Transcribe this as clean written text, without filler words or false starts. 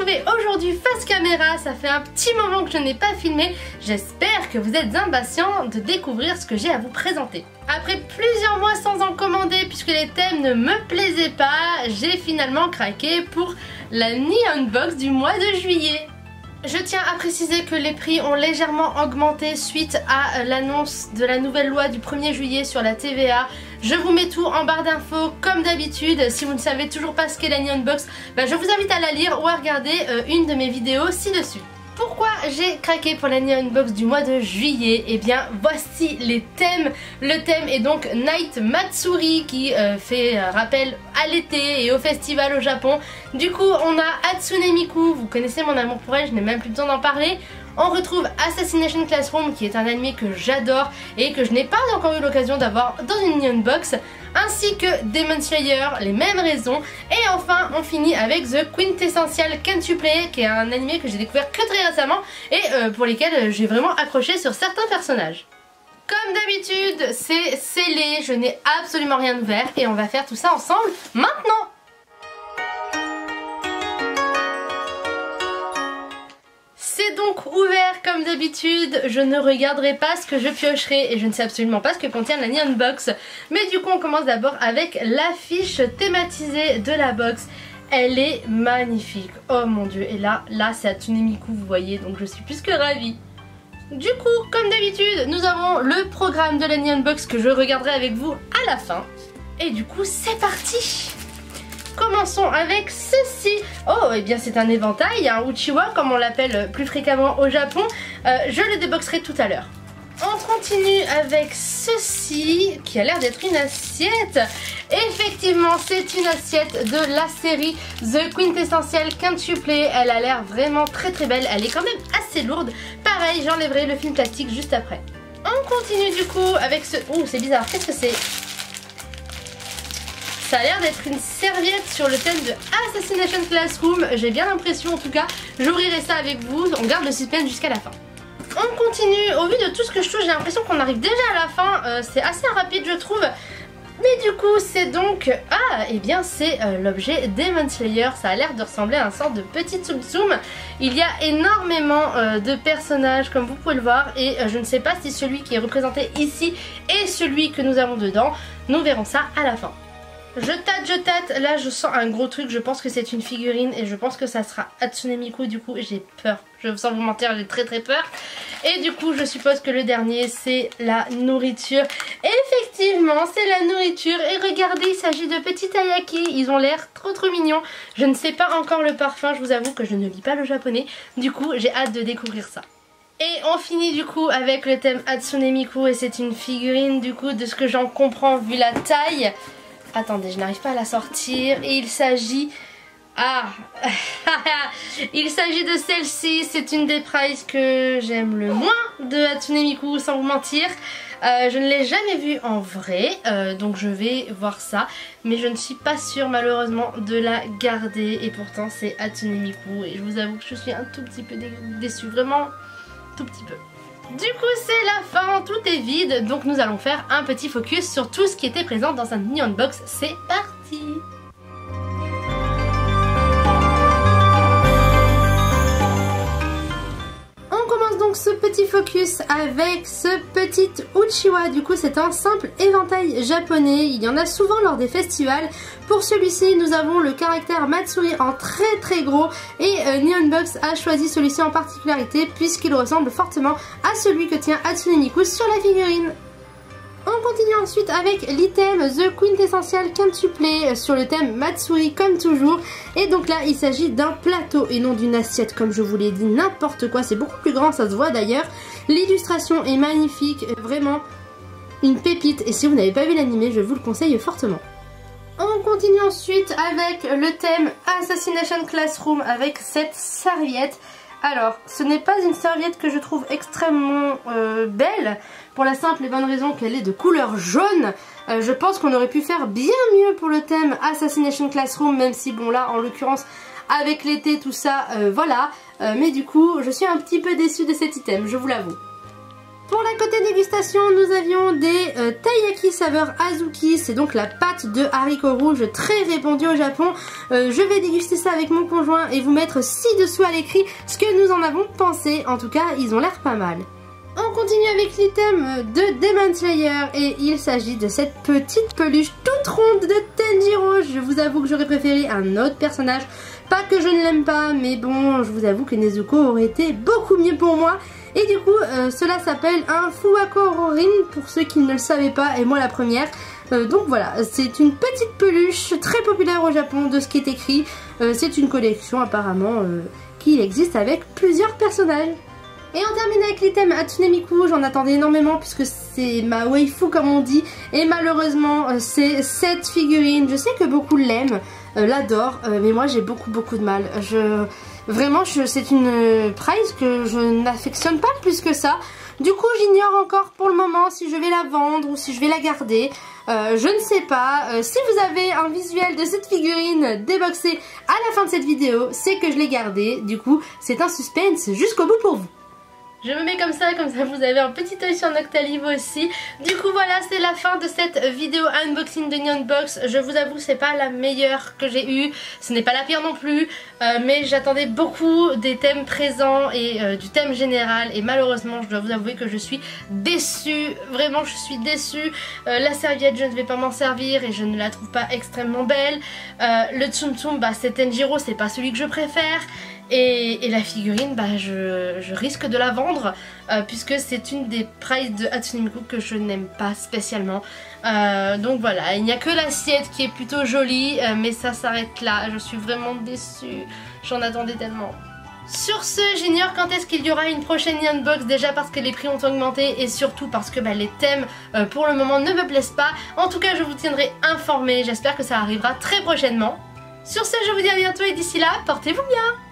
retrouver aujourd'hui face caméra. Ça fait un petit moment que je n'ai pas filmé. J'espère que vous êtes impatients de découvrir ce que j'ai à vous présenter. Après plusieurs mois sans en commander puisque les thèmes ne me plaisaient pas, j'ai finalement craqué pour la Neon Box du mois de juillet. Je tiens à préciser que les prix ont légèrement augmenté suite à l'annonce de la nouvelle loi du 1er juillet sur la TVA. Je vous mets tout en barre d'infos comme d'habitude. Si vous ne savez toujours pas ce qu'est la Neon Box, je vous invite à la lire ou à regarder une de mes vidéos ci-dessus. Pourquoi j'ai craqué pour la Neon Box du mois de juillet? Eh bien voici les thèmes. Le thème est donc Night Matsuri qui fait rappel à l'été et au festival au Japon. Du coup on a Hatsune Miku, vous connaissez mon amour pour elle, je n'ai même plus le temps d'en parler. On retrouve Assassination Classroom qui est un anime que j'adore et que je n'ai pas encore eu l'occasion d'avoir dans une Neon Box, ainsi que Demon Slayer, les mêmes raisons. Et enfin on finit avec The Quintessential Can't You Play, qui est un anime que j'ai découvert que très récemment et pour lesquels j'ai vraiment accroché sur certains personnages. Comme d'habitude c'est scellé, je n'ai absolument rien ouvert et on va faire tout ça ensemble maintenant. C'est donc ouvert comme d'habitude, je ne regarderai pas ce que je piocherai et je ne sais absolument pas ce que contient la Neon Box. Mais du coup on commence d'abord avec l'affiche thématisée de la box. Elle est magnifique, oh mon dieu, et là c'est Hatsune Miku vous voyez, donc je suis plus que ravie. Du coup comme d'habitude nous avons le programme de la Neon Box que je regarderai avec vous à la fin. Et du coup c'est parti. Commençons avec ceci. Oh, et bien c'est un éventail, un uchiwa comme on l'appelle plus fréquemment au Japon. Je le déboxerai tout à l'heure. On continue avec ceci qui a l'air d'être une assiette. Effectivement c'est une assiette de la série The Quintessential Can't You Play. Elle a l'air vraiment très très belle, elle est quand même assez lourde. Pareil, j'enlèverai le film plastique juste après. On continue du coup avec ce... Ouh c'est bizarre, qu'est-ce que c'est? Ça a l'air d'être une serviette sur le thème de Assassination Classroom. J'ai bien l'impression en tout cas. J'ouvrirai ça avec vous. On garde le suspense jusqu'à la fin. On continue. Au vu de tout ce que je touche, j'ai l'impression qu'on arrive déjà à la fin. C'est assez rapide je trouve. Mais du coup c'est donc... Ah et bien c'est l'objet Demon Slayer. Ça a l'air de ressembler à une sorte de petit Tsum Tsum. Il y a énormément de personnages comme vous pouvez le voir. Et je ne sais pas si celui qui est représenté ici est celui que nous avons dedans. Nous verrons ça à la fin. Je tâte, là je sens un gros truc, je pense que c'est une figurine et je pense que ça sera Hatsune Miku, du coup j'ai peur, sans vous mentir j'ai très peur. Et du coup je suppose que le dernier c'est la nourriture. Effectivement c'est la nourriture et regardez il s'agit de petits taiyaki, ils ont l'air trop mignons. Je ne sais pas encore le parfum, je vous avoue que je ne lis pas le japonais, du coup j'ai hâte de découvrir ça. Et on finit du coup avec le thème Hatsune Miku et c'est une figurine du coup de ce que j'en comprends vu la taille. Attendez, je n'arrive pas à la sortir. Et il s'agit... Ah il s'agit de celle-ci. C'est une des prizes que j'aime le moins de Hatsune Miku, sans vous mentir. Je ne l'ai jamais vue en vrai. Donc je vais voir ça. Mais je ne suis pas sûre malheureusement de la garder. Et pourtant c'est Hatsune Miku. Et je vous avoue que je suis un tout petit peu déçue. Vraiment tout petit peu. Du coup c'est la fin, tout est vide, donc nous allons faire un petit focus sur tout ce qui était présent dans cette Neon Box. C'est parti! On commence donc ce petit focus avec ce petit uchiwa. Du coup c'est un simple éventail japonais, il y en a souvent lors des festivals. Pour celui-ci nous avons le caractère Matsuri en très gros et Neon Box a choisi celui-ci en particularité puisqu'il ressemble fortement à celui que tient Hatsune Miku sur la figurine. On continue ensuite avec l'item The Quintessential Can't You Play sur le thème Matsuri comme toujours. Et donc là il s'agit d'un plateau et non d'une assiette comme je vous l'ai dit, n'importe quoi, c'est beaucoup plus grand, ça se voit d'ailleurs. L'illustration est magnifique, vraiment une pépite et si vous n'avez pas vu l'anime je vous le conseille fortement. On continue ensuite avec le thème Assassination Classroom avec cette serviette. Alors, ce n'est pas une serviette que je trouve extrêmement belle, pour la simple et bonne raison qu'elle est de couleur jaune. Je pense qu'on aurait pu faire bien mieux pour le thème Assassination Classroom, même si bon là en l'occurrence avec l'été tout ça, voilà. Mais du coup je suis un petit peu déçue de cet item, je vous l'avoue. Pour la côté dégustation, nous avions des taiyaki saveur azuki, c'est donc la pâte de haricots rouges très répandue au Japon. Je vais déguster ça avec mon conjoint et vous mettre ci-dessous à l'écrit ce que nous en avons pensé. En tout cas, ils ont l'air pas mal. On continue avec l'item de Demon Slayer et il s'agit de cette petite peluche toute ronde de Tanjiro. Je vous avoue que j'aurais préféré un autre personnage. Pas que je ne l'aime pas, mais bon, je vous avoue que Nezuko aurait été beaucoup mieux pour moi. Et du coup, cela s'appelle un Fuwako Rorin pour ceux qui ne le savaient pas, et moi la première. Donc voilà, c'est une petite peluche très populaire au Japon de ce qui est écrit. C'est une collection apparemment qui existe avec plusieurs personnages. Et on termine avec l'item Hatsune Miku, j'en attendais énormément puisque c'est ma waifu comme on dit. Et malheureusement c'est cette figurine, je sais que beaucoup l'aiment, l'adorent, mais moi j'ai beaucoup de mal. Vraiment c'est une prize que je n'affectionne pas plus que ça. Du coup j'ignore encore pour le moment si je vais la vendre ou si je vais la garder. Je ne sais pas. Si vous avez un visuel de cette figurine déboxée à la fin de cette vidéo, c'est que je l'ai gardée. Du coup c'est un suspense jusqu'au bout pour vous. Je me mets comme ça vous avez un petit œil sur Noctalive aussi. Du coup voilà, c'est la fin de cette vidéo unboxing de Nyan Box. Je vous avoue, c'est pas la meilleure que j'ai eue, ce n'est pas la pire non plus, mais j'attendais beaucoup des thèmes présents et du thème général, et malheureusement je dois vous avouer que je suis déçue. Vraiment je suis déçue. La serviette, je ne vais pas m'en servir et je ne la trouve pas extrêmement belle. Le Tsum Tsum, bah c'est Tanjiro, c'est pas celui que je préfère. Et la figurine, bah, je risque de la vendre puisque c'est une des prizes de Hatsune Miku que je n'aime pas spécialement. Donc voilà, il n'y a que l'assiette qui est plutôt jolie, mais ça s'arrête là. Je suis vraiment déçue, j'en attendais tellement. Sur ce, j'ignore quand est-ce qu'il y aura une prochaine unbox, déjà parce que les prix ont augmenté et surtout parce que les thèmes pour le moment ne me plaisent pas. En tout cas, je vous tiendrai informé, j'espère que ça arrivera très prochainement. Sur ce, je vous dis à bientôt et d'ici là, portez-vous bien!